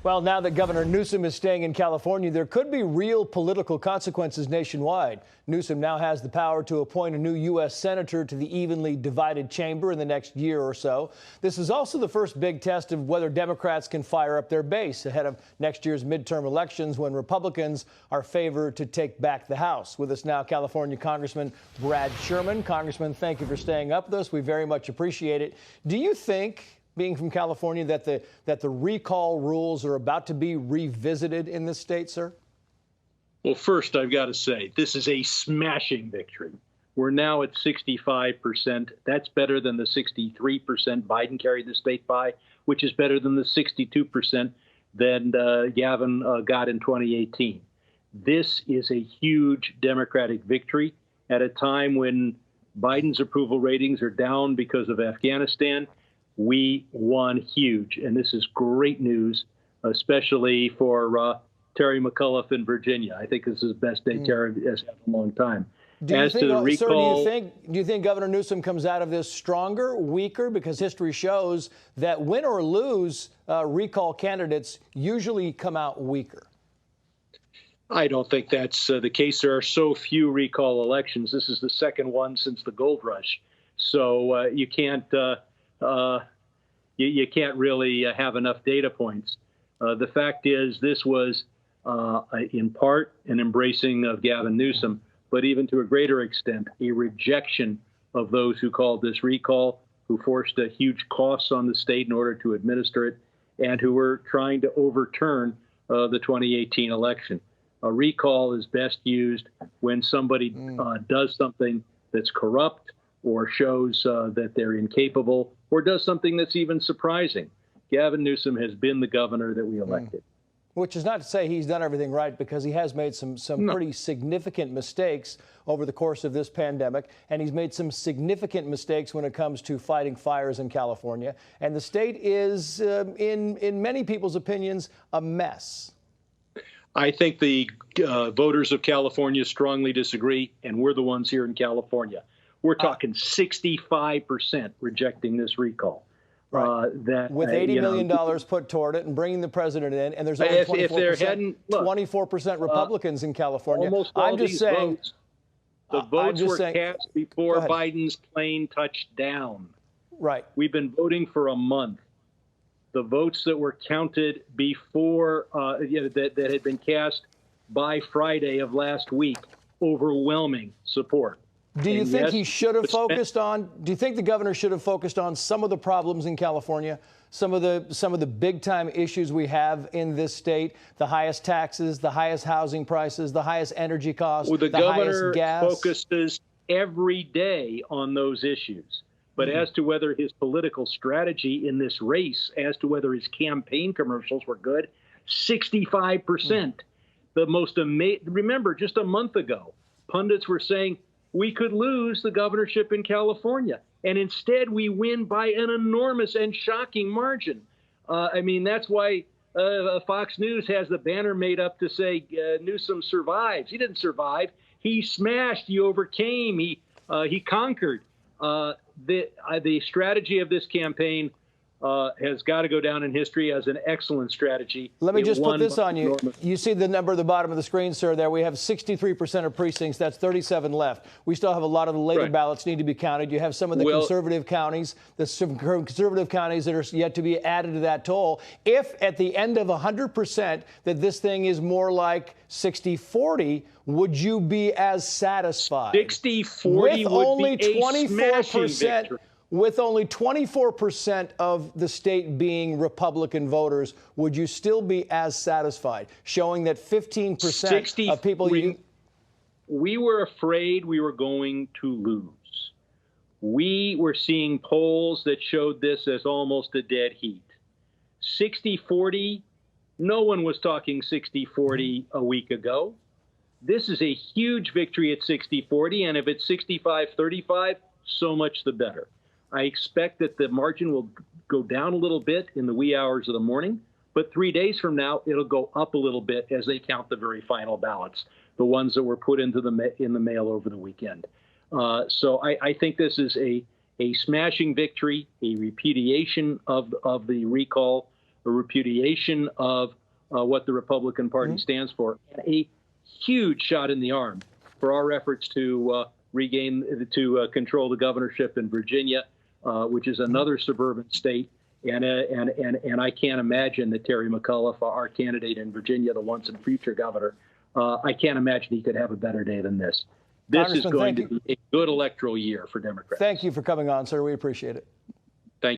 Well, now that Governor Newsom is staying in California, there could be real political consequences nationwide. Newsom now has the power to appoint a new U.S. senator to the evenly divided chamber in the next year or so. This is also the first big test of whether Democrats can fire up their base ahead of next year's midterm elections when Republicans are favored to take back the House. With us now, California Congressman Brad Sherman. Congressman, thank you for staying up with us. We very much appreciate it. Do you think, being from California, that the recall rules are about to be revisited in this state, sir? Well, first, I've got to say, this is a smashing victory. We're now at 65%. That's better than the 63% Biden carried the state by, which is better than the 62% that Gavin got in 2018. This is a huge Democratic victory at a time when Biden's approval ratings are down because of Afghanistan. We won huge, and this is great news, especially for Terry McAuliffe in Virginia. I think this is the best day Terry has had in a long time. Do you think Governor Newsom comes out of this stronger, weaker? Because history shows that win or lose, recall candidates usually come out weaker. I don't think that's the case. There are so few recall elections. This is the second one since the gold rush. So you can't really have enough data points. The fact is, this was in part an embracing of Gavin Newsom, but even to a greater extent, a rejection of those who called this recall, who forced a huge costs on the state in order to administer it, and who were trying to overturn the 2018 election. A recall is best used when somebody does something that's corrupt, or shows that they're incapable, or does something that's even surprising. Gavin Newsom has been the governor that we elected. Which is not to say he's done everything right, because he has made some pretty significant mistakes over the course of this pandemic, and he's made some significant mistakes when it comes to fighting fires in California. And the state is, in many people's opinions, a mess. I think the voters of California strongly disagree, and we're the ones here in California. We're talking 65% rejecting this recall. Right. With $80 million put toward it and bringing the president in, and there's only 24% Republicans in California. Almost all these votes, the votes were cast before Biden's plane touched down. Right. We've been voting for a month. The votes that were counted before, that had been cast by Friday of last week, overwhelming support. Do you think he should have focused on? Do you think the governor should have focused on some of the problems in California, some of the big time issues we have in this state, the highest taxes, the highest housing prices, the highest energy costs, the highest gas? Governor focuses every day on those issues. But as to whether his political strategy in this race, as to whether his campaign commercials were good, 65%. The most amazing. Remember, just a month ago, pundits were saying we could lose the governorship in California, and instead we win by an enormous and shocking margin. I mean, that's why Fox News has the banner made up to say Newsom survives. He didn't survive. He smashed. He overcame. He conquered. The strategy of this campaign has got to go down in history as an excellent strategy. Let me just put this on you. You see the number at the bottom of the screen, sir, there. We have 63% of precincts. That's 37 left. We still have a lot of the later ballots need to be counted. You have some of the conservative counties, that are yet to be added to that toll. If at the end of 100% that this thing is more like 60-40, would you be as satisfied? 60-40 would be a smashing victory. With only 24% of the state being Republican voters, would you still be as satisfied, showing that 15% of people... We were afraid we were going to lose. We were seeing polls that showed this as almost a dead heat. 60-40, no one was talking 60-40 a week ago. This is a huge victory at 60-40, and if it's 65-35, so much the better. I expect that the margin will go down a little bit in the wee hours of the morning, but 3 days from now, it'll go up a little bit as they count the very final ballots, the ones that were put into in the mail over the weekend. So I think this is a smashing victory, a repudiation of the recall a repudiation of what the Republican Party stands for, and a huge shot in the arm for our efforts to control the governorship in Virginia, which is another suburban state. And I can't imagine that Terry McAuliffe, our candidate in Virginia, the once and future governor, I can't imagine he could have a better day than this. This is going to be a good electoral year for Democrats. Thank you for coming on, sir. We appreciate it.